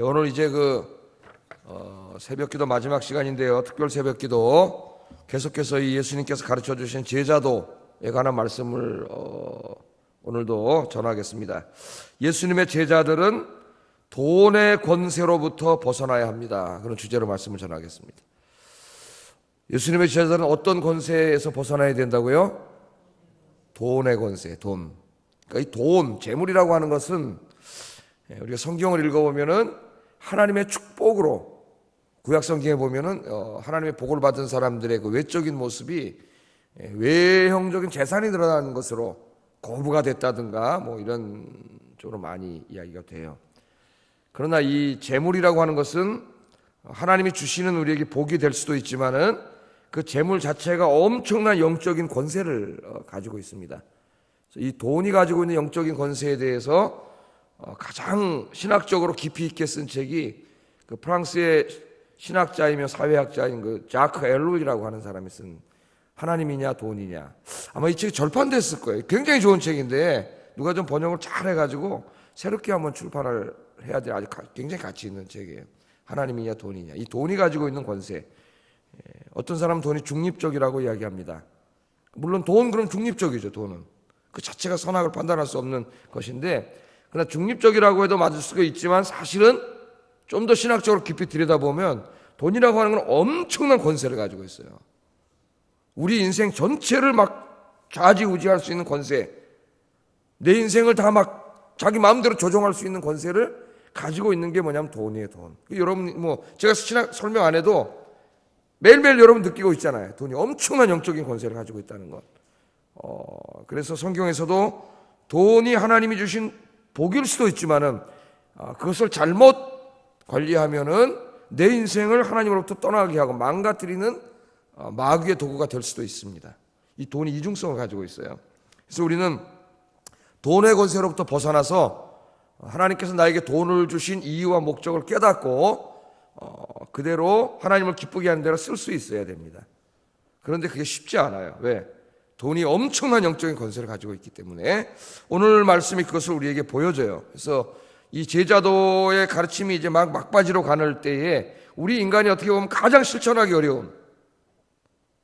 오늘 이제 새벽기도 마지막 시간인데요. 특별 새벽기도 계속해서 이 예수님께서 가르쳐 주신 제자도에 관한 말씀을 오늘도 전하겠습니다. 예수님의 제자들은 돈의 권세로부터 벗어나야 합니다. 그런 주제로 말씀을 전하겠습니다. 예수님의 제자들은 어떤 권세에서 벗어나야 된다고요? 돈의 권세, 돈. 그러니까 이 돈, 재물이라고 하는 것은 우리가 성경을 읽어보면은 하나님의 축복으로, 구약 성경에 보면은 하나님의 복을 받은 사람들의 그 외적인 모습이 외형적인 재산이 늘어나는 것으로 거부가 됐다든가 뭐 이런 쪽으로 많이 이야기가 돼요. 그러나 이 재물이라고 하는 것은 하나님이 주시는 우리에게 복이 될 수도 있지만은 그 재물 자체가 엄청난 영적인 권세를 가지고 있습니다. 이 돈이 가지고 있는 영적인 권세에 대해서 가장 신학적으로 깊이 있게 쓴 책이 그 프랑스의 신학자이며 사회학자인 그 자크 엘로이라고 하는 사람이 쓴 하나님이냐 돈이냐. 아마 이 책이 절판됐을 거예요. 굉장히 좋은 책인데 누가 좀 번역을 잘 해가지고 새롭게 한번 출판을 해야 될 아주 굉장히 가치 있는 책이에요. 하나님이냐 돈이냐. 이 돈이 가지고 있는 권세. 어떤 사람은 돈이 중립적이라고 이야기합니다. 물론 돈 그럼 중립적이죠. 돈은 그 자체가 선악을 판단할 수 없는 것인데, 그러나 중립적이라고 해도 맞을 수가 있지만 사실은 좀 더 신학적으로 깊이 들여다보면 돈이라고 하는 건 엄청난 권세를 가지고 있어요. 우리 인생 전체를 막 좌지우지할 수 있는 권세, 내 인생을 다 막 자기 마음대로 조종할 수 있는 권세를 가지고 있는 게 뭐냐면 돈이에요. 돈. 여러분 뭐 제가 신학 설명 안 해도 매일매일 여러분 느끼고 있잖아요. 돈이 엄청난 영적인 권세를 가지고 있다는 것. 그래서 성경에서도 돈이 하나님이 주신 복일 수도 있지만은 그것을 잘못 관리하면은 내 인생을 하나님으로부터 떠나게 하고 망가뜨리는 마귀의 도구가 될 수도 있습니다. 이 돈이 이중성을 가지고 있어요. 그래서 우리는 돈의 권세로부터 벗어나서 하나님께서 나에게 돈을 주신 이유와 목적을 깨닫고 그대로 하나님을 기쁘게 하는 대로 쓸 수 있어야 됩니다. 그런데 그게 쉽지 않아요. 왜? 돈이 엄청난 영적인 권세를 가지고 있기 때문에 오늘 말씀이 그것을 우리에게 보여줘요. 그래서 이 제자도의 가르침이 이제 막바지로 가는 때에 우리 인간이 어떻게 보면 가장 실천하기 어려운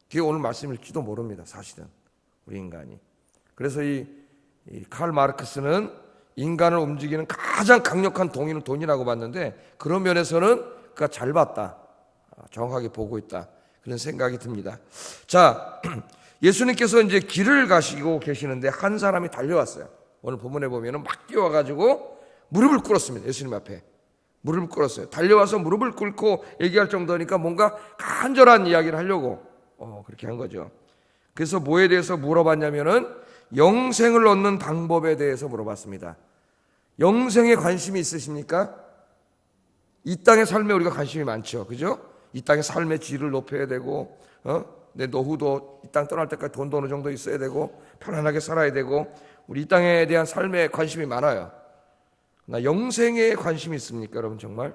그게 오늘 말씀일지도 모릅니다. 사실은 우리 인간이. 그래서 이 칼 마르크스는 인간을 움직이는 가장 강력한 동인은 돈이라고 봤는데 그런 면에서는 그가 잘 봤다, 정확하게 보고 있다, 그런 생각이 듭니다. 자, 예수님께서 이제 길을 가시고 계시는데 한 사람이 달려왔어요. 오늘 본문에 보면은 막 뛰어와가지고 무릎을 꿇었습니다. 예수님 앞에 무릎을 꿇었어요. 달려와서 무릎을 꿇고 얘기할 정도니까 뭔가 간절한 이야기를 하려고 그렇게 한 거죠. 그래서 뭐에 대해서 물어봤냐면은 영생을 얻는 방법에 대해서 물어봤습니다. 영생에 관심이 있으십니까? 이 땅의 삶에 우리가 관심이 많죠. 그죠? 이 땅의 삶의 질을 높여야 되고 내 노후도 이 땅 떠날 때까지 돈도 어느 정도 있어야 되고 편안하게 살아야 되고 우리 이 땅에 대한 삶에 관심이 많아요. 나 영생에 관심이 있습니까? 여러분 정말?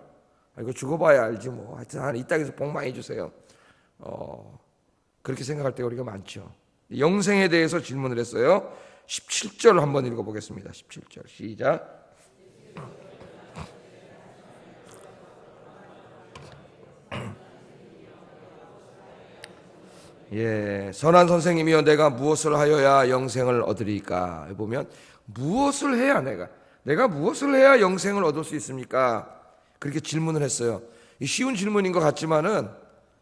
이거 죽어봐야 알지 뭐. 하여튼 이 땅에서 복 많이 주세요. 그렇게 생각할 때가 우리가 많죠. 영생에 대해서 질문을 했어요. 17절 한번 읽어보겠습니다. 17절 시작. 선한 선생님이여 내가 무엇을 하여야 영생을 얻으리까? 보면 무엇을 해야 내가 무엇을 해야 영생을 얻을 수 있습니까? 그렇게 질문을 했어요. 쉬운 질문인 것 같지만은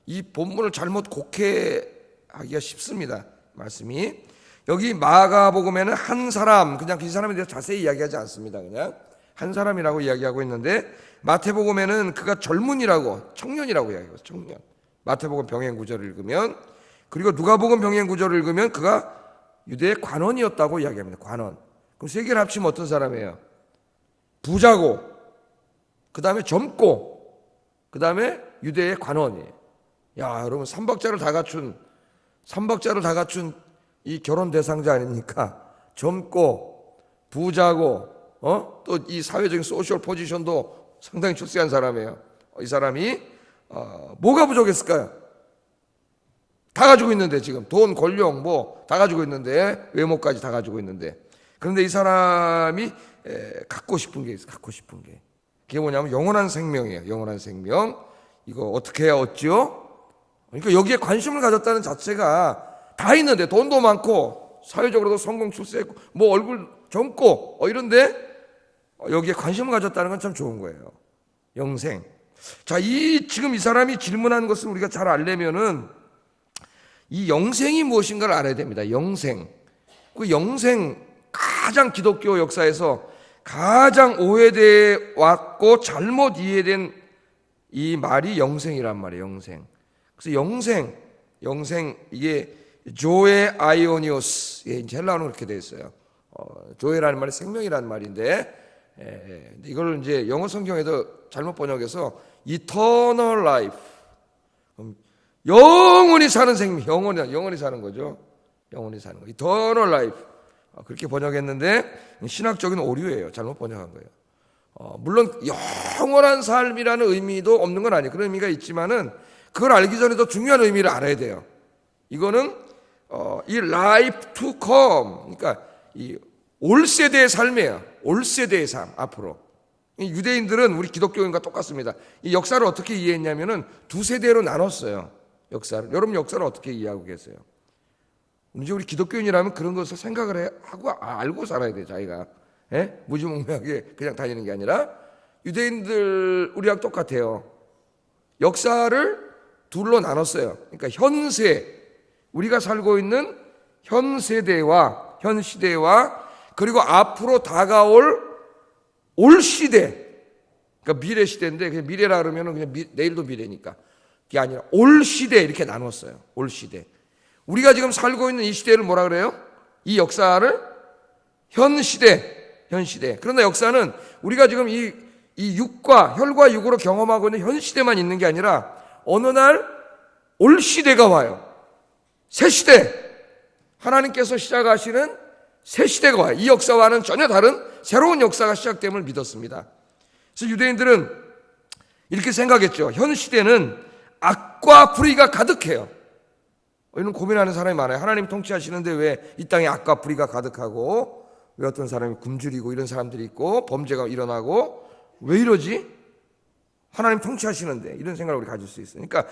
이 본문을 잘못 곡해하기가 쉽습니다. 말씀이 여기 마가복음에는 한 사람, 그냥 그 사람에 대해서 자세히 이야기하지 않습니다. 그냥 한 사람이라고 이야기하고 있는데 마태복음에는 그가 젊은이라고, 청년이라고 이야기해요. 청년. 마태복음 병행 구절을 읽으면, 그리고 누가복음 병행 구절을 읽으면 그가 유대의 관원이었다고 이야기합니다. 관원. 그럼 세 개를 합치면 어떤 사람이에요? 부자고, 그 다음에 젊고, 그 다음에 유대의 관원이에요. 야, 여러분 삼박자를 다 갖춘 이 결혼 대상자 아닙니까? 젊고, 부자고, 또 이 사회적인 소셜 포지션도 상당히 출세한 사람이에요. 이 사람이 뭐가 부족했을까요? 다 가지고 있는데 지금 돈, 권력 뭐 다 가지고 있는데 외모까지 다 가지고 있는데 그런데 이 사람이 갖고 싶은 게 있어요. 갖고 싶은 게 그게 뭐냐면 영원한 생명이에요. 영원한 생명. 이거 어떻게 해야 얻죠? 그러니까 여기에 관심을 가졌다는 자체가 다 있는데, 돈도 많고 사회적으로도 성공 출세했고 뭐 얼굴 젊고 이런데 여기에 관심을 가졌다는 건 참 좋은 거예요. 영생. 자, 지금 이 사람이 질문한 것을 우리가 잘 알려면은 이 영생이 무엇인가를 알아야 됩니다. 영생. 그 영생, 가장 기독교 역사에서 가장 오해되어 왔고 잘못 이해된 이 말이 영생이란 말이에요. 영생. 그래서 영생 이게 조에 아이오니오스, 이제 헬라어는 그렇게 되어 있어요. 조에라는 말이 생명이라는 말인데, 이걸 이제 영어 성경에도 잘못 번역해서 eternal life, 영원히 사는 생명, 영원히 사는 거죠. 영원히 사는 거. eternal life. 그렇게 번역했는데 신학적인 오류예요. 잘못 번역한 거예요. 물론 영원한 삶이라는 의미도 없는 건 아니에요. 그런 의미가 있지만은 그걸 알기 전에 더 중요한 의미를 알아야 돼요. 이거는 이 life to come, 그러니까 이 올 세대의 삶이에요. 올 세대의 삶, 앞으로. 이 유대인들은 우리 기독교인과 똑같습니다. 이 역사를 어떻게 이해했냐면은 두 세대로 나눴어요. 역사를. 여러분 역사를 어떻게 이해하고 계세요? 이제 우리 기독교인이라면 그런 것을 생각을 하고 알고 살아야 돼요. 자기가 무지몽매하게 그냥 다니는 게 아니라, 유대인들 우리랑 똑같아요. 역사를 둘로 나눴어요. 그러니까 현세, 우리가 살고 있는 현 세대와 현 시대와, 그리고 앞으로 다가올 올 시대, 그러니까 미래 시대인데, 그냥 미래라 그러면 그냥 내일도 미래니까 그게 아니라 올 시대, 이렇게 나눴어요. 올 시대. 우리가 지금 살고 있는 이 시대를 뭐라 그래요? 이 역사를 현 시대. 그러나 역사는 우리가 지금 이 혈과 육으로 경험하고 있는 현 시대만 있는 게 아니라 어느 날 올 시대가 와요. 새 시대. 하나님께서 시작하시는 새 시대가 와요. 이 역사와는 전혀 다른 새로운 역사가 시작됨을 믿었습니다. 그래서 유대인들은 이렇게 생각했죠. 현 시대는 악과 불의가 가득해요. 이런 고민하는 사람이 많아요. 하나님 통치하시는데 왜 이 땅에 악과 불의가 가득하고, 왜 어떤 사람이 굶주리고 이런 사람들이 있고 범죄가 일어나고, 왜 이러지? 하나님 통치하시는데, 이런 생각을 우리 가질 수 있어요. 그러니까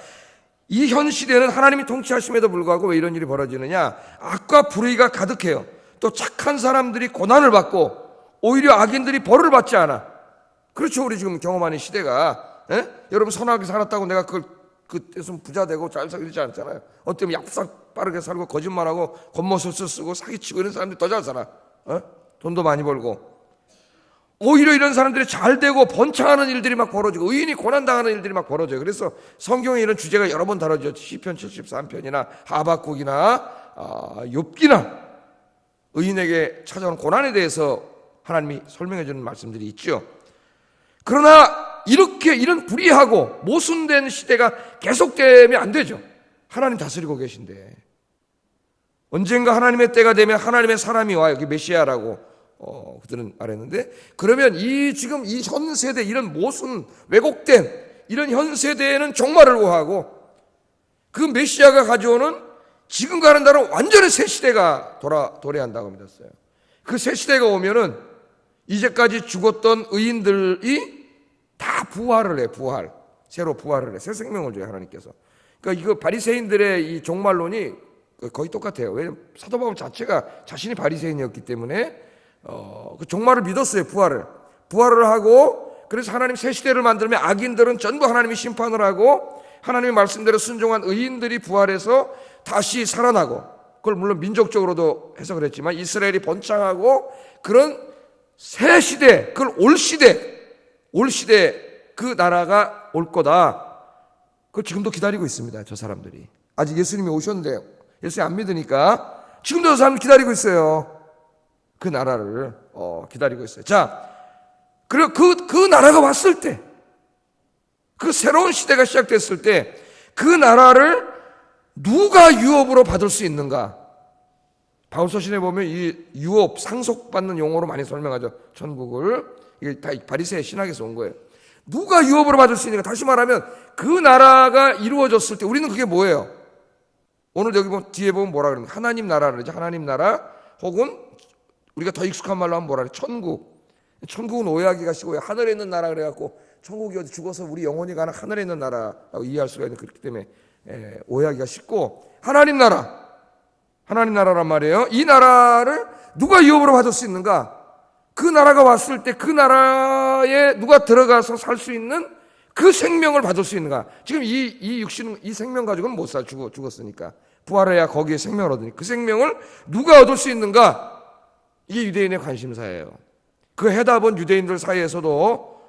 이 현 시대는 하나님이 통치하심에도 불구하고 왜 이런 일이 벌어지느냐? 악과 불의가 가득해요. 또 착한 사람들이 고난을 받고 오히려 악인들이 벌을 받지 않아. 그렇죠. 우리 지금 경험하는 시대가, 여러분 선하게 살았다고 내가 그때서 부자 되고 잘 살고 이러지 않잖아요. 어때면 약삭 빠르게 살고 거짓말하고 겉모술수 쓰고 사기치고 이런 사람들이 더 잘 살아. 돈도 많이 벌고. 오히려 이런 사람들이 잘 되고 번창하는 일들이 막 벌어지고, 의인이 고난당하는 일들이 막 벌어져요. 그래서 성경에 이런 주제가 여러 번 다뤄져. 시편 73편이나 하박국이나 욥기나 의인에게 찾아오는 고난에 대해서 하나님이 설명해 주는 말씀들이 있죠. 그러나 이런 불의하고 모순된 시대가 계속되면 안 되죠. 하나님 다스리고 계신데 언젠가 하나님의 때가 되면 하나님의 사람이 와요. 여기 메시아라고 그들은 말했는데, 그러면 지금 이 현 세대, 이런 모순 왜곡된 이런 현 세대에는 종말을 구하고, 그 메시아가 가져오는 지금과는 다른 완전히 새 시대가 도래한다고 믿었어요. 그 새 시대가 오면은 이제까지 죽었던 의인들이 다 부활을 해. 새로 부활을 해. 새 생명을 줘요, 하나님께서. 그러니까 이거 바리새인들의 이 종말론이 거의 똑같아요. 왜냐하면 사도 바울 자체가 자신이 바리새인이었기 때문에 그 종말을 믿었어요. 부활을 하고, 그래서 하나님 새 시대를 만들면 악인들은 전부 하나님이 심판을 하고, 하나님의 말씀대로 순종한 의인들이 부활해서 다시 살아나고, 그걸 물론 민족적으로도 해석을 했지만 이스라엘이 번창하고, 그런 새 시대, 그걸 올 시대 그 나라가 올 거다. 그걸 지금도 기다리고 있습니다. 저 사람들이 아직 예수님이 오셨는데 예수님 안 믿으니까 지금도 저 사람 기다리고 있어요. 그 나라를 기다리고 있어요. 자, 그리고 그 나라가 왔을 때, 그 새로운 시대가 시작됐을 때, 그 나라를 누가 유업으로 받을 수 있는가? 바울서신에 보면 이 유업, 상속받는 용어로 많이 설명하죠. 천국을. 이게 다 바리새의 신학에서 온 거예요. 누가 유업으로 받을 수 있는가? 다시 말하면 그 나라가 이루어졌을 때 우리는 그게 뭐예요? 오늘 여기 뒤에 보면 뭐라 그러는 하나님 나라 그러죠. 하나님 나라, 혹은 우리가 더 익숙한 말로 하면 뭐라 그래? 천국. 천국은 오해하기가 쉬워요. 하늘에 있는 나라 그래갖고 천국이 어디 죽어서 우리 영혼이 가는 하늘에 있는 나라라고 이해할 수가 있는, 그렇기 때문에 오해하기가 쉽고, 하나님 나라란 말이에요. 이 나라를 누가 위협으로 받을 수 있는가? 그 나라가 왔을 때 그 나라에 누가 들어가서 살 수 있는 그 생명을 받을 수 있는가? 지금 이 육신, 이 생명 가지고는 못 살, 죽었으니까. 부활해야 거기에 생명을 얻으니 그 생명을 누가 얻을 수 있는가? 이게 유대인의 관심사예요. 그 해답은 유대인들 사이에서도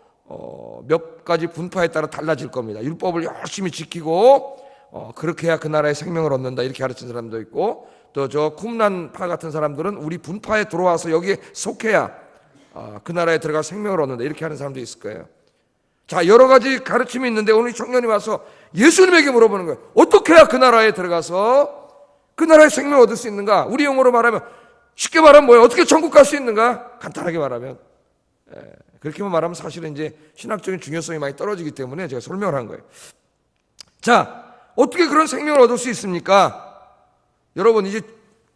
몇 가지 분파에 따라 달라질 겁니다. 율법을 열심히 지키고 그렇게 해야 그 나라의 생명을 얻는다, 이렇게 가르치는 사람도 있고, 또 저 쿰란파 같은 사람들은 우리 분파에 들어와서 여기에 속해야 그 나라에 들어가 생명을 얻는다, 이렇게 하는 사람도 있을 거예요. 자, 여러 가지 가르침이 있는데 오늘 이 청년이 와서 예수님에게 물어보는 거예요. 어떻게 해야 그 나라에 들어가서 그 나라의 생명을 얻을 수 있는가? 우리 용어로 말하면, 쉽게 말하면 뭐예요? 어떻게 천국 갈 수 있는가? 간단하게 말하면, 그렇게만 말하면 사실은 이제 신학적인 중요성이 많이 떨어지기 때문에 제가 설명을 한 거예요. 자, 어떻게 그런 생명을 얻을 수 있습니까? 여러분, 이제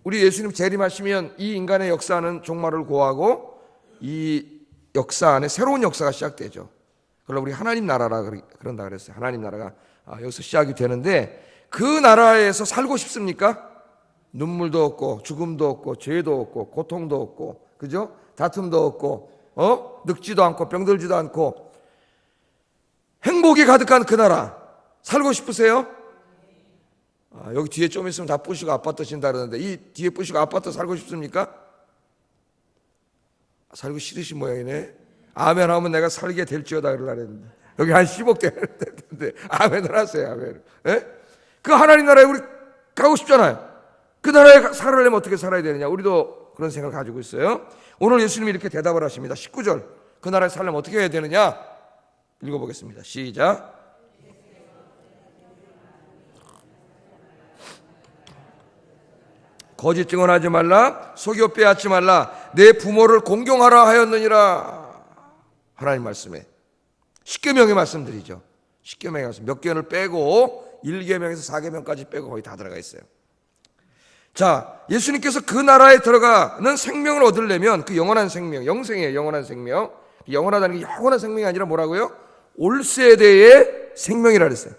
우리 예수님 재림하시면 이 인간의 역사는 종말을 고하고 이 역사 안에 새로운 역사가 시작되죠. 그걸 우리 하나님 나라라 그런다 그랬어요. 하나님 나라가 여기서 시작이 되는데, 그 나라에서 살고 싶습니까? 눈물도 없고 죽음도 없고 죄도 없고 고통도 없고, 그죠? 다툼도 없고 늙지도 않고 병들지도 않고 행복이 가득한 그 나라 살고 싶으세요? 여기 뒤에 좀 있으면 다 부시고 아파트 신다 그러는데, 이 뒤에 부시고 아파트 살고 싶습니까? 살고 싫으신 모양이네. 아멘 하면 내가 살게 될지어다 그러려고 했는데, 여기 한 10억 될 텐데 아멘을 하세요. 아멘. 그 하나님 나라에 우리 가고 싶잖아요. 그 나라에 살려면 어떻게 살아야 되느냐? 우리도 그런 생각을 가지고 있어요. 오늘 예수님이 이렇게 대답을 하십니다. 19절, 그 나라에 살려면 어떻게 해야 되느냐? 읽어보겠습니다. 시작. 거짓 증언하지 말라, 속여 빼앗지 말라, 내 부모를 공경하라 하였느니라. 하나님 말씀에 십계명의 말씀들이죠. 십계명의 말씀 몇 개를 빼고 1계명에서 4계명까지 빼고 거의 다 들어가 있어요. 자, 예수님께서 그 나라에 들어가는 생명을 얻으려면, 그 영원한 생명, 영생이에요. 영원한 생명. 영원하다는 게 영원한 생명이 아니라 뭐라고요? 올 세대의 생명이라 그랬어요.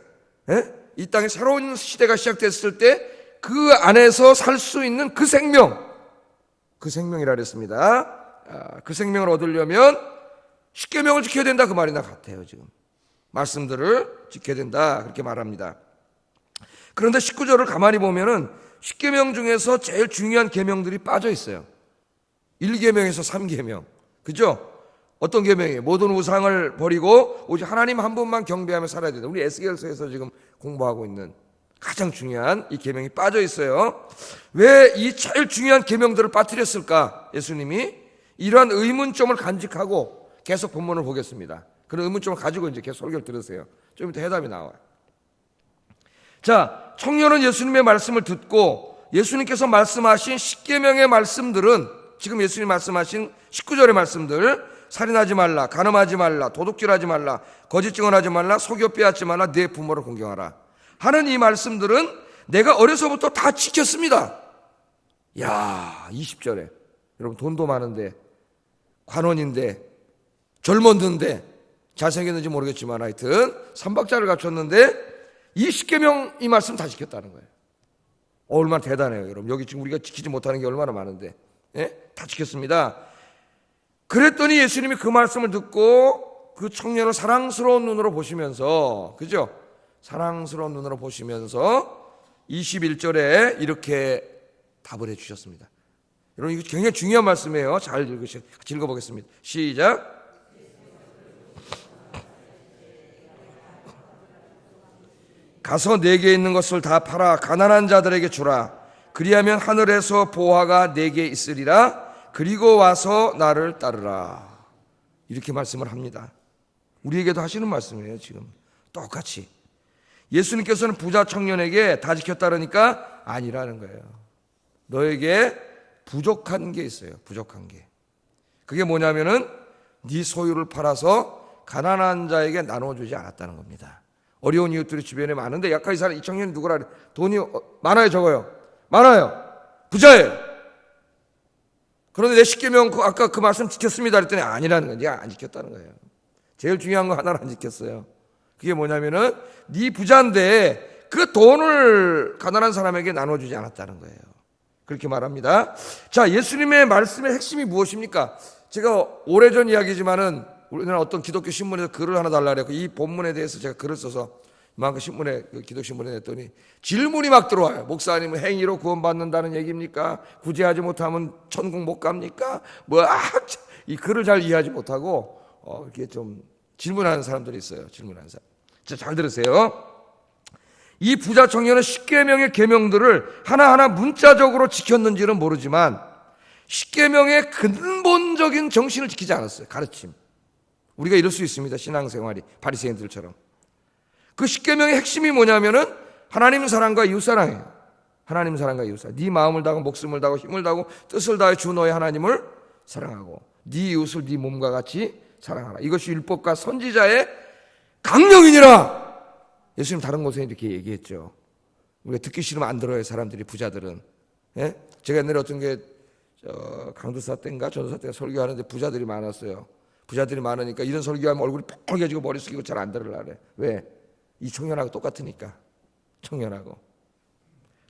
이 땅에 새로운 시대가 시작됐을 때 그 안에서 살 수 있는 그 생명, 그 생명이라 그랬습니다. 그 생명을 얻으려면 십계명을 지켜야 된다, 그 말이나 같아요. 지금 말씀들을 지켜야 된다, 그렇게 말합니다. 그런데 19절을 가만히 보면은 십계명 중에서 제일 중요한 계명들이 빠져 있어요. 1계명에서 3계명, 그죠? 어떤 계명이에요? 모든 우상을 버리고 오직 하나님 한 분만 경배하며 살아야 된다. 우리 에스겔서에서 지금 공부하고 있는 가장 중요한 이 계명이 빠져 있어요. 왜 이 제일 중요한 계명들을 빠뜨렸을까? 예수님이 이러한 의문점을 간직하고 계속 본문을 보겠습니다. 그런 의문점을 가지고 이제 계속 설교를 들으세요. 좀 이따 해답이 나와요. 자, 청년은 예수님의 말씀을 듣고 예수님께서 말씀하신 십계명의 말씀들은, 지금 예수님 말씀하신 19절의 말씀들, 살인하지 말라, 간음하지 말라, 도둑질하지 말라, 거짓 증언하지 말라, 속여 빼앗지 말라, 내 부모를 공경하라 하는 이 말씀들은 내가 어려서부터 다 지켰습니다. 야, 20절에 여러분, 돈도 많은데, 관원인데, 젊었는데, 잘생겼는지 모르겠지만 하여튼 삼박자를 갖췄는데 이 십계명 이 말씀 다 지켰다는 거예요. 얼마나 대단해요, 여러분. 여기 지금 우리가 지키지 못하는 게 얼마나 많은데, 다 지켰습니다. 그랬더니 예수님이 그 말씀을 듣고 그 청년을 사랑스러운 눈으로 보시면서, 그죠? 사랑스러운 눈으로 보시면서 21절에 이렇게 답을 해주셨습니다. 여러분, 이거 굉장히 중요한 말씀이에요. 잘 같이 읽어보겠습니다. 시작. 가서 내게 있는 것을 다 팔아 가난한 자들에게 주라. 그리하면 하늘에서 보화가 내게 있으리라. 그리고 와서 나를 따르라. 이렇게 말씀을 합니다. 우리에게도 하시는 말씀이에요. 지금 똑같이 예수님께서는 부자 청년에게 다 지켰다 그러니까 아니라는 거예요. 너에게 부족한 게 있어요. 부족한 게. 그게 뭐냐면은 네 소유를 팔아서 가난한 자에게 나눠주지 않았다는 겁니다. 어려운 이웃들이 주변에 많은데, 약간 이 청년이 누구라 그래? 돈이 많아요, 적어요? 많아요. 부자예요. 그런데 내 십계명 아까 그 말씀 지켰습니다 그랬더니 아니라는 거예요. 네가 안 지켰다는 거예요. 제일 중요한 거 하나를 안 지켰어요. 그게 뭐냐면은 네 부자인데 그 돈을 가난한 사람에게 나눠주지 않았다는 거예요. 그렇게 말합니다. 자, 예수님의 말씀의 핵심이 무엇입니까? 제가 오래전 이야기지만은 우리나라 어떤 기독교 신문에서 글을 하나 달라 그랬고 이 본문에 대해서 제가 글을 써서 이만큼 신문에 기독 신문에 냈더니 질문이 막 들어와요. 목사님은 행위로 구원받는다는 얘기입니까? 구제하지 못하면 천국 못 갑니까? 이 글을 잘 이해하지 못하고 이렇게 좀 질문하는 사람들이 있어요. 질문하는 사람. 자, 잘 들으세요. 이 부자 청년은 십계명의 계명들을 하나하나 문자적으로 지켰는지는 모르지만 십계명의 근본적인 정신을 지키지 않았어요. 가르침. 우리가 이럴 수 있습니다. 신앙생활이 바리새인들처럼. 그 십계명의 핵심이 뭐냐면은 하나님 사랑과 이웃 사랑이에요. 하나님 사랑과 이웃 사랑. 네 마음을 다하고 목숨을 다하고 힘을 다하고 뜻을 다해 주 너의 하나님을 사랑하고 네 이웃을 네 몸과 같이 사랑하라. 이것이 율법과 선지자의 강령이니라. 예수님 다른 곳에 이렇게 얘기했죠. 우리가 듣기 싫으면 안 들어요. 사람들이 부자들은. 예? 제가 옛날에 어떤 게 강도사 때인가 전도사 때가 설교하는데 부자들이 많았어요. 부자들이 많으니까 이런 설교하면 얼굴이 뻘개지고 머리 숙이고 잘 안 들으려고 그래. 왜? 이 청년하고 똑같으니까. 청년하고.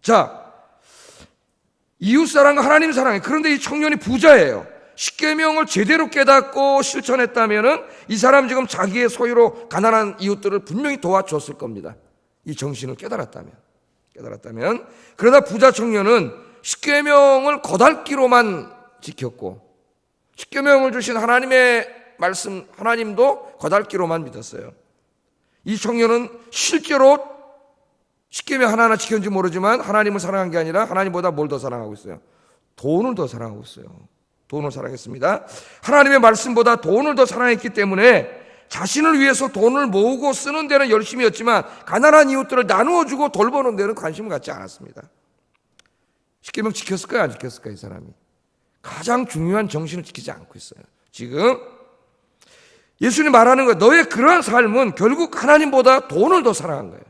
자, 이웃사랑과 하나님 사랑이. 그런데 이 청년이 부자예요. 십계명을 제대로 깨닫고 실천했다면은 이 사람 지금 자기의 소유로 가난한 이웃들을 분명히 도와줬을 겁니다. 이 정신을 깨달았다면. 그러나 부자 청년은 십계명을 거달기로만 지켰고 십계명을 주신 하나님의 말씀, 하나님도 거달기로만 믿었어요. 이 청년은 실제로 십계명 하나하나 지켰는지 모르지만 하나님을 사랑한 게 아니라 하나님보다 뭘 더 사랑하고 있어요? 돈을 더 사랑하고 있어요. 돈을 사랑했습니다. 하나님의 말씀보다 돈을 더 사랑했기 때문에 자신을 위해서 돈을 모으고 쓰는 데는 열심이었지만 가난한 이웃들을 나누어주고 돌보는 데는 관심을 갖지 않았습니다. 십계명 지켰을까요? 안 지켰을까요? 이 사람이 가장 중요한 정신을 지키지 않고 있어요. 지금 예수님 말하는 거예요. 너의 그러한 삶은 결국 하나님보다 돈을 더 사랑한 거예요.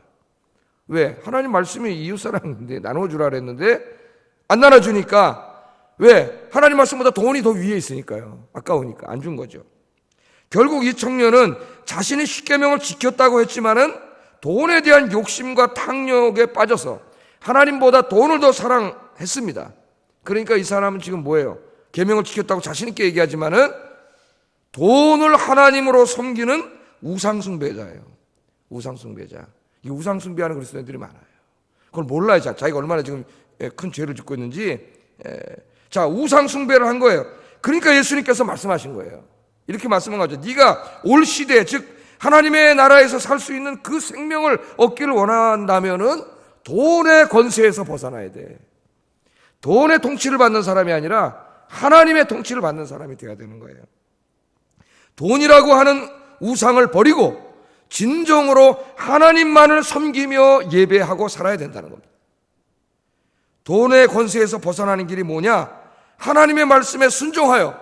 왜? 하나님 말씀이 이웃사랑인데 나눠주라 그랬는데 안 나눠주니까 왜? 하나님 말씀보다 돈이 더 위에 있으니까요. 아까우니까 안 준 거죠. 결국 이 청년은 자신이 십계명을 지켰다고 했지만은 돈에 대한 욕심과 탕욕에 빠져서 하나님보다 돈을 더 사랑했습니다. 그러니까 이 사람은 지금 뭐예요? 계명을 지켰다고 자신 있게 얘기하지만은 돈을 하나님으로 섬기는 우상숭배자예요. 우상숭배자. 이 우상숭배하는 그리스도인들이 많아요. 그걸 몰라요. 자기가 얼마나 지금 큰 죄를 짓고 있는지. 자, 우상숭배를 한 거예요. 그러니까 예수님께서 말씀하신 거예요. 이렇게 말씀한 거죠. 네가 올 시대, 즉 하나님의 나라에서 살 수 있는 그 생명을 얻기를 원한다면은 돈의 권세에서 벗어나야 돼. 돈의 통치를 받는 사람이 아니라 하나님의 통치를 받는 사람이 되어야 되는 거예요. 돈이라고 하는 우상을 버리고 진정으로 하나님만을 섬기며 예배하고 살아야 된다는 겁니다. 돈의 권세에서 벗어나는 길이 뭐냐? 하나님의 말씀에 순종하여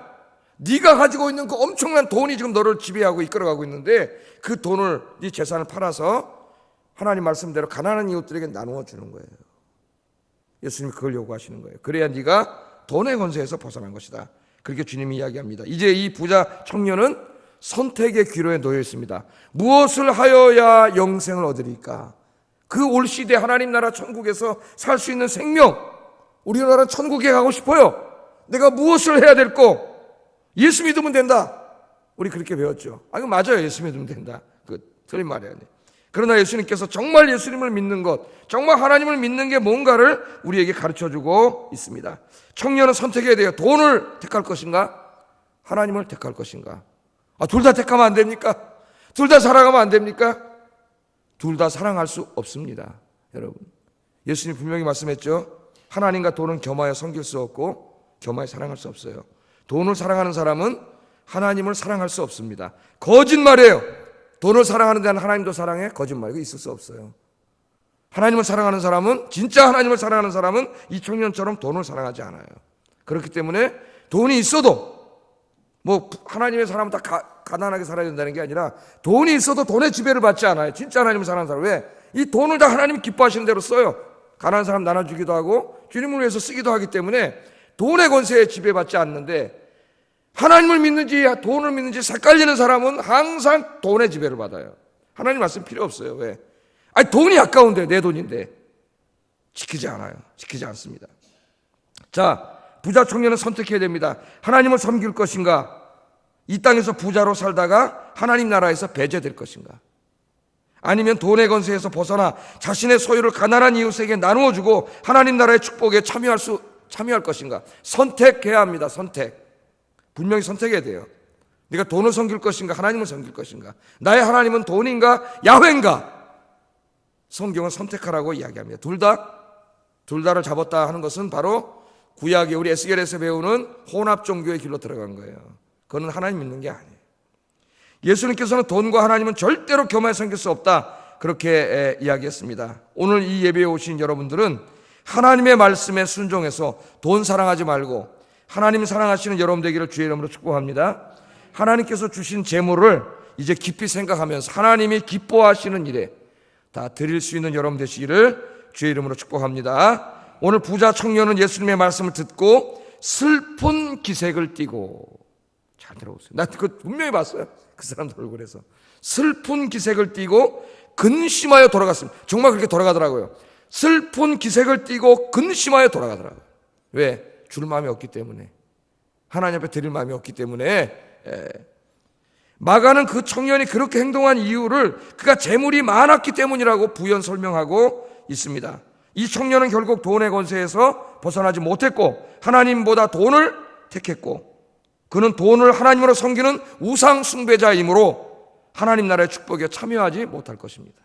네가 가지고 있는 그 엄청난 돈이 지금 너를 지배하고 이끌어가고 있는데 그 돈을 네 재산을 팔아서 하나님 말씀대로 가난한 이웃들에게 나누어 주는 거예요. 예수님이 그걸 요구하시는 거예요. 그래야 네가 돈의 권세에서 벗어난 것이다. 그렇게 주님이 이야기합니다. 이제 이 부자 청년은 선택의 기로에 놓여 있습니다. 무엇을 하여야 영생을 얻으리까? 그 올 시대 하나님 나라 천국에서 살 수 있는 생명, 우리나라 천국에 가고 싶어요. 내가 무엇을 해야 될까? 예수 믿으면 된다. 우리 그렇게 배웠죠. 이거 맞아요. 예수 믿으면 된다. 그 틀린 말이 아니에요. 그러나 예수님께서 정말 예수님을 믿는 것, 정말 하나님을 믿는 게 뭔가를 우리에게 가르쳐주고 있습니다. 청년은 선택해야 돼요. 돈을 택할 것인가? 하나님을 택할 것인가? 둘 다 택하면 안 됩니까? 둘 다 사랑하면 안 됩니까? 둘 다 사랑할 수 없습니다. 여러분, 예수님 분명히 말씀했죠. 하나님과 돈은 겸하여 섬길 수 없고 겸하여 사랑할 수 없어요. 돈을 사랑하는 사람은 하나님을 사랑할 수 없습니다. 거짓말이에요. 돈을 사랑하는 데는 하나님도 사랑해? 거짓말. 이거 있을 수 없어요. 하나님을 사랑하는 사람은, 진짜 하나님을 사랑하는 사람은 이 청년처럼 돈을 사랑하지 않아요. 그렇기 때문에 돈이 있어도 하나님의 사람은 다 가난하게 살아야 된다는 게 아니라 돈이 있어도 돈의 지배를 받지 않아요. 진짜 하나님을 사랑하는 사람. 왜? 이 돈을 다 하나님 기뻐하시는 대로 써요. 가난한 사람 나눠주기도 하고 주님을 위해서 쓰기도 하기 때문에 돈의 권세에 지배받지 않는데, 하나님을 믿는지 돈을 믿는지 헷갈리는 사람은 항상 돈의 지배를 받아요. 하나님 말씀 필요 없어요. 왜? 아니, 돈이 아까운데, 내 돈인데 지키지 않아요. 지키지 않습니다. 자, 부자 청년은 선택해야 됩니다. 하나님을 섬길 것인가, 이 땅에서 부자로 살다가 하나님 나라에서 배제될 것인가, 아니면 돈의 권세에서 벗어나 자신의 소유를 가난한 이웃에게 나누어주고 하나님 나라의 축복에 참여할 것인가. 선택해야 합니다. 선택. 분명히 선택해야 돼요. 네가 돈을 섬길 것인가, 하나님을 섬길 것인가. 나의 하나님은 돈인가, 야훼인가. 성경은 선택하라고 이야기합니다. 둘 다를 잡았다 하는 것은 바로 구약의 우리 에스겔에서 배우는 혼합 종교의 길로 들어간 거예요. 그거는 하나님 믿는 게 아니에요. 예수님께서는 돈과 하나님은 절대로 겸하여 섬길 수 없다, 그렇게 이야기했습니다. 오늘 이 예배에 오신 여러분들은 하나님의 말씀에 순종해서 돈 사랑하지 말고 하나님 사랑하시는 여러분 되기를 주의 이름으로 축복합니다. 하나님께서 주신 재물을 이제 깊이 생각하면서 하나님이 기뻐하시는 일에 다 드릴 수 있는 여러분 되시기를 주의 이름으로 축복합니다. 오늘 부자 청년은 예수님의 말씀을 듣고 슬픈 기색을 띠고, 잘 들어보세요. 나 그거 분명히 봤어요. 그 사람 얼굴에서 슬픈 기색을 띠고 근심하여 돌아갔습니다. 정말 그렇게 돌아가더라고요. 슬픈 기색을 띠고 근심하여 돌아가더라고요. 왜? 줄 마음이 없기 때문에, 하나님 앞에 드릴 마음이 없기 때문에. 마가는 그 청년이 그렇게 행동한 이유를 그가 재물이 많았기 때문이라고 부연 설명하고 있습니다. 이 청년은 결국 돈의 권세에서 벗어나지 못했고 하나님보다 돈을 택했고, 그는 돈을 하나님으로 섬기는 우상 숭배자이므로 하나님 나라의 축복에 참여하지 못할 것입니다.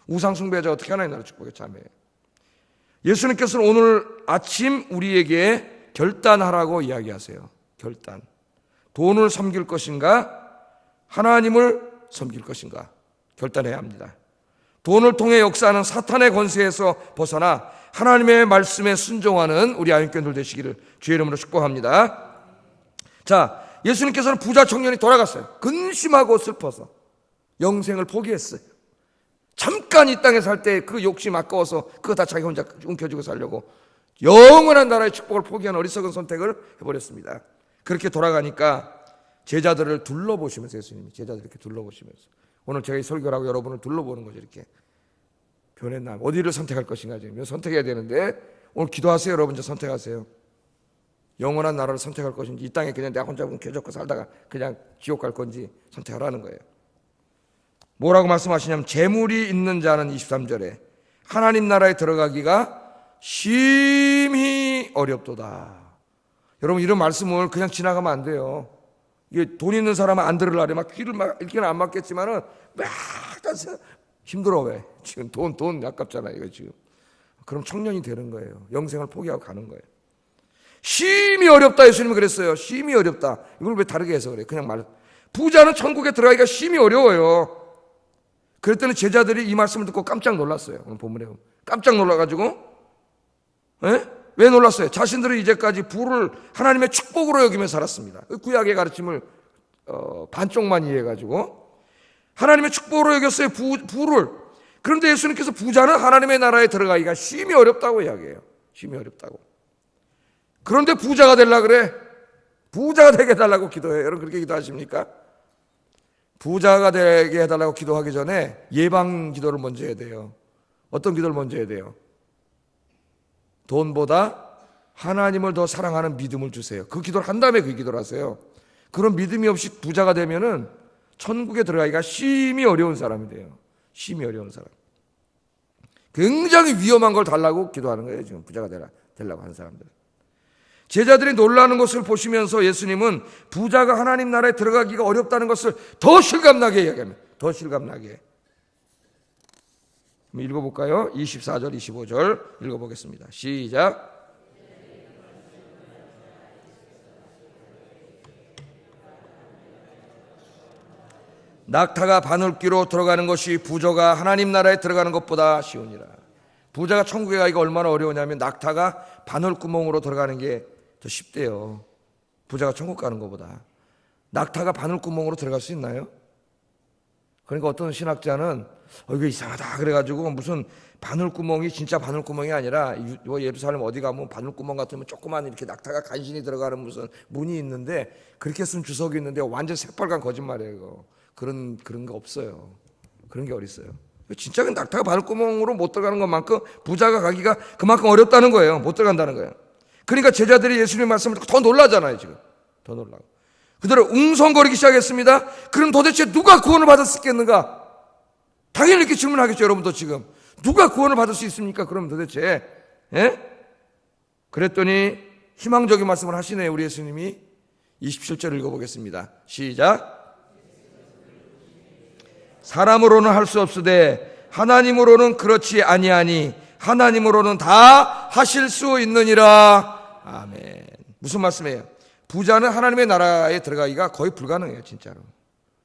우상 숭배자 어떻게 하나님 나라의 축복에 참여해요? 예수님께서는 오늘 아침 우리에게 결단하라고 이야기하세요. 결단. 돈을 섬길 것인가, 하나님을 섬길 것인가 결단해야 합니다. 돈을 통해 역사하는 사탄의 권세에서 벗어나 하나님의 말씀에 순종하는 우리 아임교회들 되시기를 주의 이름으로 축복합니다. 자, 예수님께서는 부자 청년이 돌아갔어요. 근심하고 슬퍼서 영생을 포기했어요. 잠깐 이 땅에 살 때 그 욕심 아까워서 그거 다 자기 혼자 움켜쥐고 살려고 영원한 나라의 축복을 포기한 어리석은 선택을 해버렸습니다. 그렇게 돌아가니까 제자들을 둘러보시면서, 예수님이 제자들 이렇게 둘러보시면서, 오늘 제가 이 설교를 하고 여러분을 둘러보는 거죠. 이렇게 변했나, 어디를 선택할 것인가, 지금 선택해야 되는데 오늘 기도하세요. 여러분, 저 선택하세요. 영원한 나라를 선택할 것인지, 이 땅에 그냥 내가 혼자 움켜잡고 살다가 그냥 지옥 갈 건지 선택하라는 거예요. 뭐라고 말씀하시냐면, 재물이 있는 자는 23절에 하나님 나라에 들어가기가 심히 어렵도다. 여러분, 이런 말씀을 그냥 지나가면 안 돼요. 이게 돈 있는 사람은 안 들으려고 막 귀를 막 이렇게는 안 막겠지만은 막 힘들어. 왜? 지금 돈 아깝잖아 이거 지금. 그럼 청년이 되는 거예요. 영생을 포기하고 가는 거예요. 심히 어렵다, 예수님은 그랬어요. 심히 어렵다. 이걸 왜 다르게 해서 그래? 그냥 말. 부자는 천국에 들어가기가 심히 어려워요. 그랬더니 제자들이 이 말씀을 듣고 깜짝 놀랐어요. 오늘 본문에 깜짝 놀라가지고, 왜 놀랐어요? 자신들은 이제까지 부를 하나님의 축복으로 여기며 살았습니다. 구약의 가르침을 반쪽만 이해해가지고 하나님의 축복으로 여겼어요, 부를. 그런데 예수님께서 부자는 하나님의 나라에 들어가기가 심히 어렵다고 이야기해요. 심히 어렵다고. 그런데 부자가 되려고 그래. 부자가 되게 해달라고 기도해요. 여러분 그렇게 기도하십니까? 부자가 되게 해달라고 기도하기 전에 예방 기도를 먼저 해야 돼요. 어떤 기도를 먼저 해야 돼요? 돈보다 하나님을 더 사랑하는 믿음을 주세요. 그 기도를 한 다음에 그 기도를 하세요. 그런 믿음이 없이 부자가 되면은 천국에 들어가기가 심히 어려운 사람이 돼요. 심히 어려운 사람. 굉장히 위험한 걸 달라고 기도하는 거예요. 지금 부자가 되려고 하는 사람들. 제자들이 놀라는 것을 보시면서 예수님은 부자가 하나님 나라에 들어가기가 어렵다는 것을 더 실감나게 이야기합니다. 더 실감나게. 읽어볼까요? 24절, 25절 읽어보겠습니다. 시작. 낙타가 바늘귀로 들어가는 것이 부자가 하나님 나라에 들어가는 것보다 쉬우니라. 부자가 천국에 가기가 얼마나 어려우냐면 낙타가 바늘구멍으로 들어가는 게 더 쉽대요. 부자가 천국 가는 것보다. 낙타가 바늘구멍으로 들어갈 수 있나요? 그러니까 어떤 신학자는 이거 이상하다 그래가지고 무슨 바늘구멍이 진짜 바늘구멍이 아니라 예루살렘 어디 가면 바늘구멍 같으면 조그만 이렇게 낙타가 간신히 들어가는 무슨 문이 있는데 그렇게 쓴 주석이 있는데 완전 새빨간 거짓말이에요. 이거. 그런 거 없어요. 그런 게 어디 있어요? 진짜 그 낙타가 바늘구멍으로 못 들어가는 것만큼 부자가 가기가 그만큼 어렵다는 거예요. 못 들어간다는 거예요. 그러니까 제자들이 예수님 말씀을 듣고 더 놀라잖아요. 지금 더 놀라고 그대로 웅성거리기 시작했습니다. 그럼 도대체 누가 구원을 받을 수 있겠는가? 당연히 이렇게 질문하겠죠. 여러분도 지금 누가 구원을 받을 수 있습니까? 그러면 도대체 그랬더니 희망적인 말씀을 하시네요. 우리 예수님이 27절 읽어보겠습니다. 시작. 사람으로는 할 수 없으되 하나님으로는 그렇지 아니하니 하나님으로는 다 하실 수 있느니라. 아멘. 무슨 말씀이에요? 부자는 하나님의 나라에 들어가기가 거의 불가능해요. 진짜로.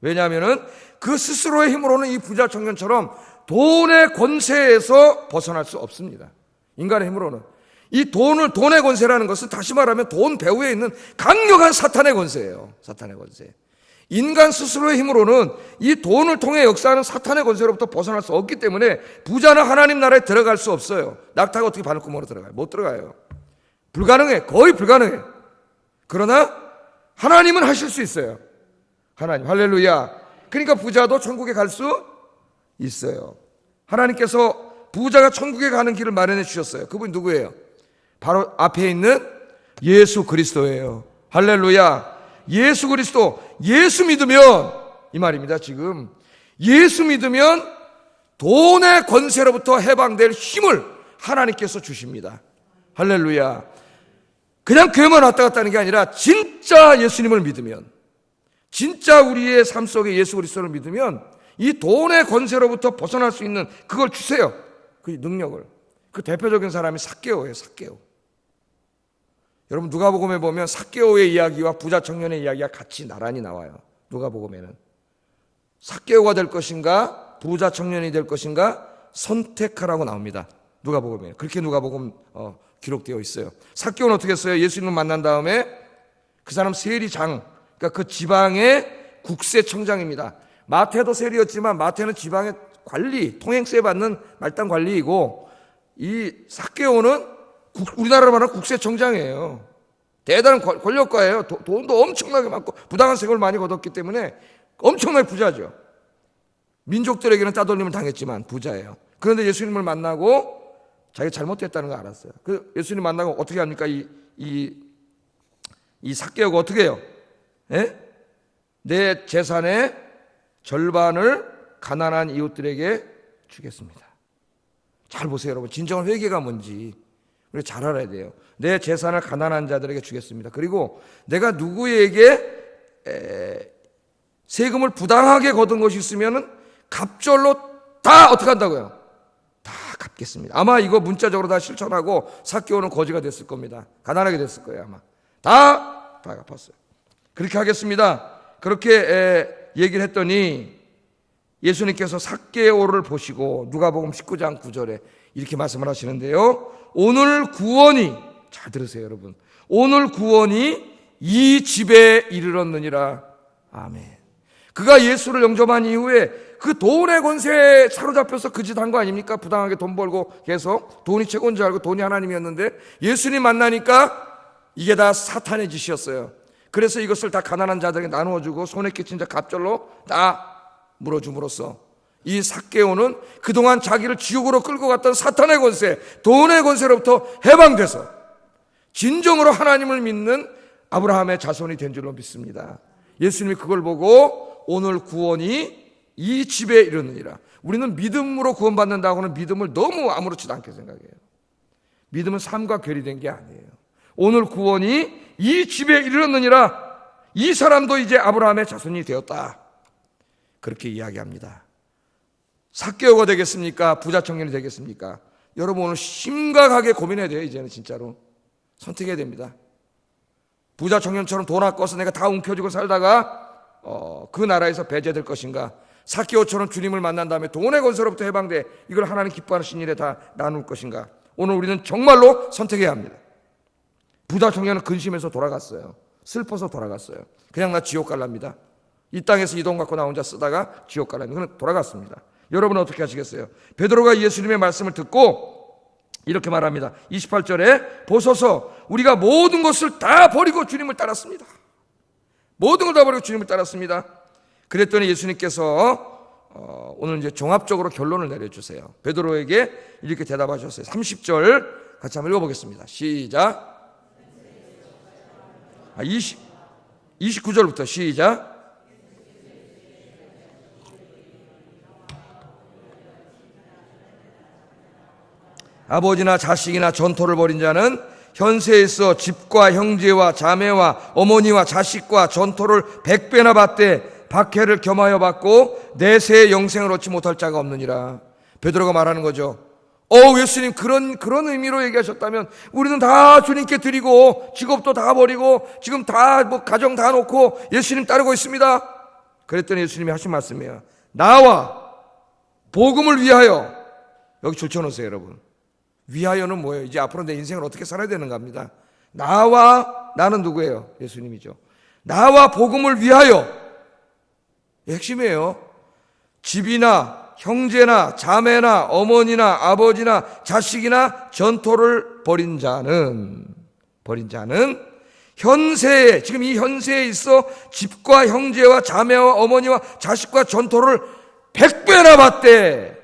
왜냐하면 그 스스로의 힘으로는 이 부자 청년처럼 돈의 권세에서 벗어날 수 없습니다. 인간의 힘으로는. 이 돈의 권세라는 것은 다시 말하면 돈 배후에 있는 강력한 사탄의 권세예요. 사탄의 권세. 인간 스스로의 힘으로는 이 돈을 통해 역사하는 사탄의 권세로부터 벗어날 수 없기 때문에 부자는 하나님 나라에 들어갈 수 없어요. 낙타가 어떻게 바늘구멍으로 들어가요? 못 들어가요. 불가능해. 거의 불가능해. 그러나 하나님은 하실 수 있어요. 하나님. 할렐루야. 그러니까 부자도 천국에 갈 수 있어요. 하나님께서 부자가 천국에 가는 길을 마련해 주셨어요. 그분이 누구예요? 바로 앞에 있는 예수 그리스도예요. 할렐루야. 예수 그리스도, 예수 믿으면 이 말입니다. 지금 예수 믿으면 돈의 권세로부터 해방될 힘을 하나님께서 주십니다. 할렐루야. 그냥 교회만 왔다 갔다 하는 게 아니라 진짜 예수님을 믿으면, 진짜 우리의 삶 속에 예수 그리스도를 믿으면 이 돈의 권세로부터 벗어날 수 있는 그걸 주세요. 그 능력을. 그 대표적인 사람이 삭개오예요. 삭개오. 여러분 누가복음에 보면 삭개오의 이야기와 부자 청년의 이야기가 같이 나란히 나와요. 누가복음에는 삭개오가 될 것인가 부자 청년이 될 것인가 선택하라고 나옵니다. 누가복음에 그렇게 누가복음 기록되어 있어요. 삭개오는 어떻게 했어요? 예수님을 만난 다음에 그 사람 세리장, 그러니까 그 지방의 국세청장입니다. 마태도 세리였지만 마태는 지방의 관리, 통행세 받는 말단 관리이고 이 삭개오는 우리나라로 말하면 국세청장이에요. 대단한 권력가예요. 돈도 엄청나게 많고 부당한 세금을 많이 걷었기 때문에 엄청나게 부자죠. 민족들에게는 따돌림을 당했지만 부자예요. 그런데 예수님을 만나고 자기가 잘못했다는 걸 알았어요. 그 예수님 만나고 어떻게 합니까? 이 삭개오가 어떻게 해요? 내 재산의 절반을 가난한 이웃들에게 주겠습니다. 잘 보세요, 여러분. 진정한 회개가 뭔지 우리 잘 알아야 돼요. 내 재산을 가난한 자들에게 주겠습니다. 그리고 내가 누구에게 세금을 부당하게 거둔 것이 있으면은 갑절로 다 어떻게 한다고요? 다 갚겠습니다. 아마 이거 문자적으로 다 실천하고 삭개오는 거지가 됐을 겁니다. 가난하게 됐을 거예요. 아마 다 갚았어요. 그렇게 하겠습니다. 그렇게 얘기를 했더니 예수님께서 삭개오를 보시고 누가복음 19장 9절에 이렇게 말씀을 하시는데요. 오늘 구원이, 잘 들으세요 여러분, 오늘 구원이 이 집에 이르렀느니라. 아멘. 그가 예수를 영접한 이후에 그 돈의 권세에 사로잡혀서 그 짓 한 거 아닙니까? 부당하게 돈 벌고 계속 돈이 최고인 줄 알고 돈이 하나님이었는데 예수님 만나니까 이게 다 사탄의 짓이었어요. 그래서 이것을 다 가난한 자들에게 나누어주고 손에 끼친 자 갑절로 다 물어줌으로써 이 삭개오는 그동안 자기를 지옥으로 끌고 갔던 사탄의 권세, 돈의 권세로부터 해방돼서 진정으로 하나님을 믿는 아브라함의 자손이 된 줄로 믿습니다. 예수님이 그걸 보고 오늘 구원이 이 집에 이르느니라. 우리는 믿음으로 구원받는다고는 믿음을 너무 아무렇지도 않게 생각해요. 믿음은 삶과 괴리된 게 아니에요. 오늘 구원이 이 집에 이르렀느니라. 이 사람도 이제 아브라함의 자손이 되었다. 그렇게 이야기합니다. 삭개오가 되겠습니까? 부자 청년이 되겠습니까? 여러분 오늘 심각하게 고민해야 돼요. 이제는 진짜로 선택해야 됩니다. 부자 청년처럼 돈 아까워서 내가 다 움켜쥐고 살다가 그 나라에서 배제될 것인가? 삭개오처럼 주님을 만난 다음에 돈의 권세로부터 해방돼 이걸 하나님 기뻐하시는 일에 다 나눌 것인가? 오늘 우리는 정말로 선택해야 합니다. 부자 청년은 근심해서 돌아갔어요. 슬퍼서 돌아갔어요. 그냥 나 지옥 갈랍니다. 이 땅에서 이 돈 갖고 나 혼자 쓰다가 지옥 가라는 건 돌아갔습니다. 여러분은 어떻게 하시겠어요? 베드로가 예수님의 말씀을 듣고 이렇게 말합니다. 28절에 보소서 우리가 모든 것을 다 버리고 주님을 따랐습니다. 모든 걸 다 버리고 주님을 따랐습니다. 그랬더니 예수님께서 오늘 이제 종합적으로 결론을 내려주세요. 베드로에게 이렇게 대답하셨어요. 30절 같이 한번 읽어보겠습니다. 시작. 29절부터 시작. 아버지나 자식이나 전토를 벌인 자는 현세에 있어 집과 형제와 자매와 어머니와 자식과 전토를 100배나 받되 박해를 겸하여 받고 내세의 영생을 얻지 못할 자가 없느니라. 베드로가 말하는 거죠. 예수님 그런 의미로 얘기하셨다면 우리는 다 주님께 드리고 직업도 다 버리고 지금 다 가정 다 놓고 예수님 따르고 있습니다. 그랬더니 예수님이 하신 말씀이에요. 나와 복음을 위하여, 여기 줄쳐놓으세요 여러분. 위하여는 뭐예요? 이제 앞으로 내 인생을 어떻게 살아야 되는가 합니다. 나와, 나는 누구예요? 예수님이죠. 나와 복음을 위하여, 핵심이에요. 집이나 형제나 자매나 어머니나 아버지나 자식이나 전토를 벌인 자는 현세에, 지금 이 현세에 있어 집과 형제와 자매와 어머니와 자식과 전토를 100배나 받되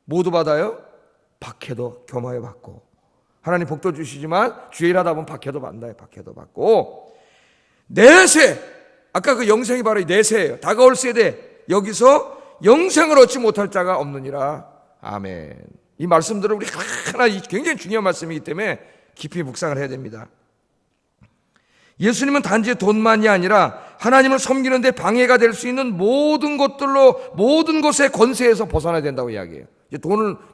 모두 받아요? 박해도 겸하여 받고. 하나님 복도 주시지만 주의 일하다 보면 박해도 받나요? 박해도 받고 내세, 아까 그 영생이 바로 이 내세예요. 다가올 세대, 여기서 영생을 얻지 못할 자가 없느니라. 아멘. 이 말씀들을 우리 하나 굉장히 중요한 말씀이기 때문에 깊이 묵상을 해야 됩니다. 예수님은 단지 돈만이 아니라 하나님을 섬기는 데 방해가 될 수 있는 모든 것들로, 모든 것의 권세에서 벗어나야 된다고 이야기해요.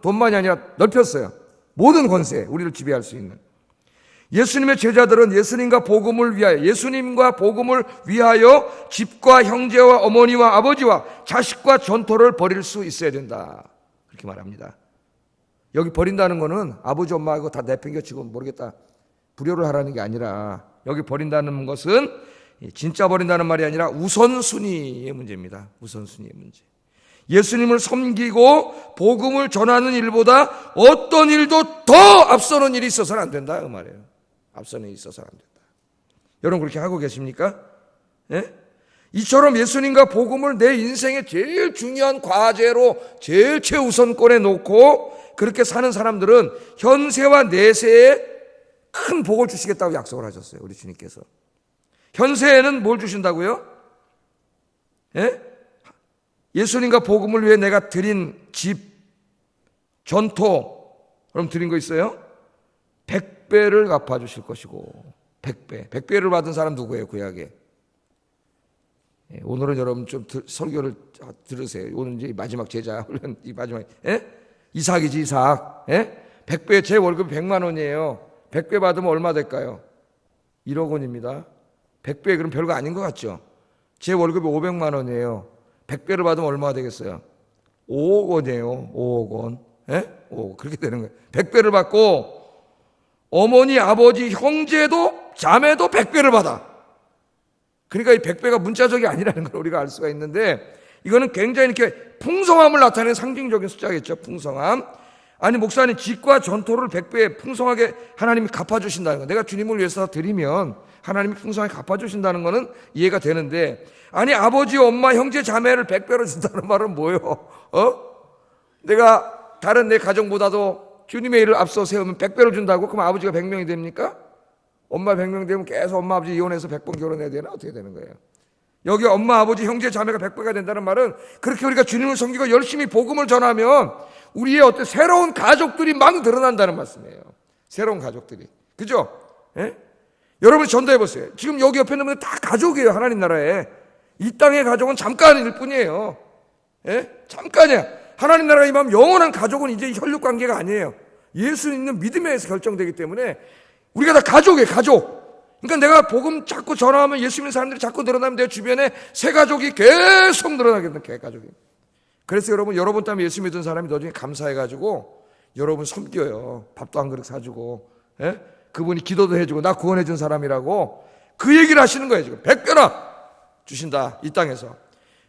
돈만이 아니라 넓혔어요. 모든 권세, 우리를 지배할 수 있는. 예수님의 제자들은 예수님과 복음을 위하여 집과 형제와 어머니와 아버지와 자식과 전토를 벌일 수 있어야 된다. 그렇게 말합니다. 여기 버린다는 거는 아버지 엄마하고 다 내팽겨치고 모르겠다 불효를 하라는 게 아니라, 여기 버린다는 것은 진짜 버린다는 말이 아니라 우선순위의 문제입니다. 우선순위의 문제. 예수님을 섬기고 복음을 전하는 일보다 어떤 일도 더 앞서는 일이 있어서는 안 된다 그 말이에요. 앞서는 일이 있어서는 안 된다. 여러분 그렇게 하고 계십니까? 예? 이처럼 예수님과 복음을 내 인생의 제일 중요한 과제로 제일 최우선권에 놓고 그렇게 사는 사람들은 현세와 내세에 큰 복을 주시겠다고 약속을 하셨어요. 우리 주님께서. 현세에는 뭘 주신다고요? 예? 예수님과 복음을 위해 내가 드린 집, 전토, 그럼 드린 거 있어요? 100배를 갚아주실 것이고, 100배. 100배를 받은 사람 누구예요? 구약에. 예, 오늘은 여러분 좀 설교를 들으세요. 오늘 이제 마지막 제자 훈련, 이 마지막, 예? 이삭이지, 이삭. 예? 100배, 제 월급이 100만 원이에요. 100배 받으면 얼마 될까요? 1억 원입니다. 100배 그럼 별거 아닌 것 같죠? 제 월급이 500만 원이에요. 100배를 받으면 얼마가 되겠어요? 5억 원이에요. 5억 원. 예? 5억. 그렇게 되는 거예요. 100배를 받고 어머니, 아버지, 형제도 자매도 100배를 받아. 그러니까 이 100배가 문자적이 아니라는 걸 우리가 알 수가 있는데, 이거는 굉장히 이렇게 풍성함을 나타내는 상징적인 숫자겠죠. 풍성함. 아니 목사님, 집과 전토를 100배 풍성하게 하나님이 갚아주신다는 거, 내가 주님을 위해서 드리면 하나님이 풍성하게 갚아주신다는 거는 이해가 되는데, 아니 아버지, 엄마, 형제, 자매를 100배로 준다는 말은 뭐예요? 내가 다른 내 가정보다도 주님의 일을 앞서 세우면 100배로 준다고? 그럼 아버지가 100명이 됩니까? 엄마 100명 되면 계속 엄마 아버지 이혼해서 100번 결혼해야 되나? 어떻게 되는 거예요? 여기 엄마 아버지 형제 자매가 100배가 된다는 말은, 그렇게 우리가 주님을 섬기고 열심히 복음을 전하면 우리의 어떤 새로운 가족들이 막 늘어난다는 말씀이에요. 새로운 가족들이. 그죠? 예? 여러분 전도해 보세요. 지금 여기 옆에 있는 분들 다 가족이에요. 하나님 나라에. 이 땅의 가족은 잠깐일 뿐이에요. 예? 잠깐이야. 하나님 나라에 임하면 영원한 가족은 이제 혈육 관계가 아니에요. 예수 믿는 믿음에 의해서 결정되기 때문에 우리가 다 가족이에요. 가족. 그러니까 내가 복음 자꾸 전하면 예수 믿는 사람들이 자꾸 늘어나면 내 주변에 새 가족이 계속 늘어나겠네. 개 가족이. 그래서 여러분 때문에 예수 믿은 사람이 나중에 감사해가지고 여러분 섬겨요. 밥도 한 그릇 사주고, 그분이 기도도 해주고 나 구원해준 사람이라고 그 얘기를 하시는 거예요. 지금 100배나 주신다. 이 땅에서.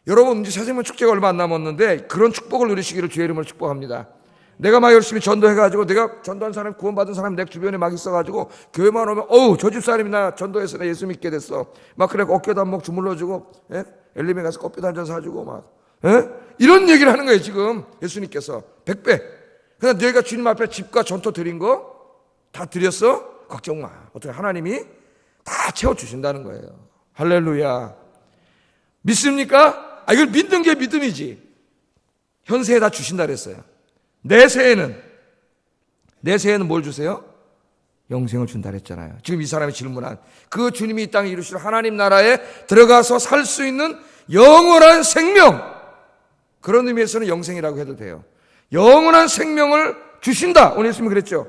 여러분 이제 새생명 축제가 얼마 안 남았는데 그런 축복을 누리시기를 주의 이름으로 축복합니다. 내가 막 열심히 전도해가지고 내가 전도한 사람, 구원받은 사람이 내 주변에 막 있어가지고 교회만 오면 어우 저 집사람이 나 전도해서 나 예수 믿게 됐어. 막 그래 어깨도 한 목 주물러주고 엘리베 가서 커피도 한 잔 사주고 막 이런 얘기를 하는 거예요 지금 예수님께서. 100배. 그냥 너희가 주님 앞에 집과 전토 드린 거 다 드렸어? 걱정 마. 어떻게 하나님이 다 채워주신다는 거예요. 할렐루야. 믿습니까? 이걸 믿는 게 믿음이지. 현세에 다 주신다 그랬어요. 내세에는 뭘 주세요? 영생을 준다 그랬잖아요. 지금 이 사람이 질문한 그 주님이 이 땅에 이루실 하나님 나라에 들어가서 살 수 있는 영원한 생명, 그런 의미에서는 영생이라고 해도 돼요. 영원한 생명을 주신다. 오늘 예수님이 그랬죠.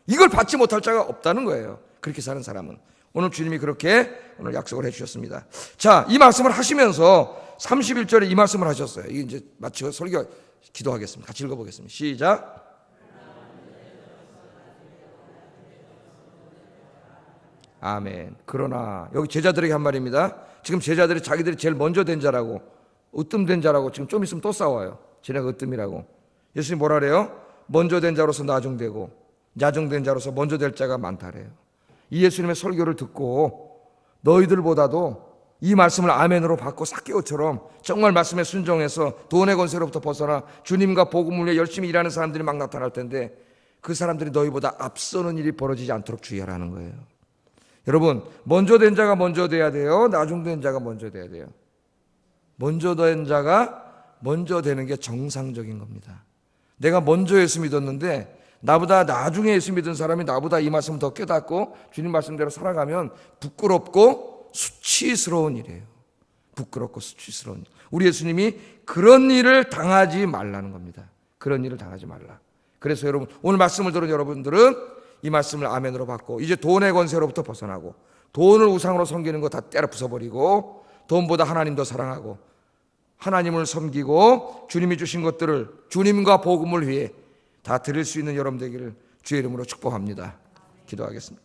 이걸 받지 못할 자가 없다는 거예요. 그렇게 사는 사람은. 오늘 주님이 그렇게 오늘 약속을 해주셨습니다. 자, 이 말씀을 하시면서 31절에 이 말씀을 하셨어요. 이게 이제 마치고 설교 기도하겠습니다. 같이 읽어보겠습니다. 시작. 아멘. 그러나 여기 제자들에게 한 말입니다. 지금 제자들이 자기들이 제일 먼저 된 자라고, 으뜸된 자라고 지금 좀 있으면 또 싸워요. 쟤네가 으뜸이라고. 예수님이 뭐라 그래요? 먼저 된 자로서 나중되고 나중된 자로서 먼저 될 자가 많다래요. 이 예수님의 설교를 듣고 너희들보다도 이 말씀을 아멘으로 받고 삭개오처럼 정말 말씀에 순종해서 돈의 권세로부터 벗어나 주님과 복음을 위해 열심히 일하는 사람들이 막 나타날 텐데 그 사람들이 너희보다 앞서는 일이 벌어지지 않도록 주의하라는 거예요. 여러분, 먼저 된 자가 먼저 돼야 돼요? 나중된 자가 먼저 돼야 돼요? 먼저 된 자가 먼저 되는 게 정상적인 겁니다. 내가 먼저 예수 믿었는데 나보다 나중에 예수 믿은 사람이 나보다 이 말씀을 더 깨닫고 주님 말씀대로 살아가면 부끄럽고 수치스러운 일이에요. 부끄럽고 수치스러운 일. 우리 예수님이 그런 일을 당하지 말라는 겁니다. 그런 일을 당하지 말라. 그래서 여러분, 오늘 말씀을 들은 여러분들은 이 말씀을 아멘으로 받고 이제 돈의 권세로부터 벗어나고 돈을 우상으로 섬기는 거 다 때려 부숴버리고 돈보다 하나님 더 사랑하고 하나님을 섬기고 주님이 주신 것들을 주님과 복음을 위해 다 드릴 수 있는 여러분 되기를 주의 이름으로 축복합니다. 기도하겠습니다.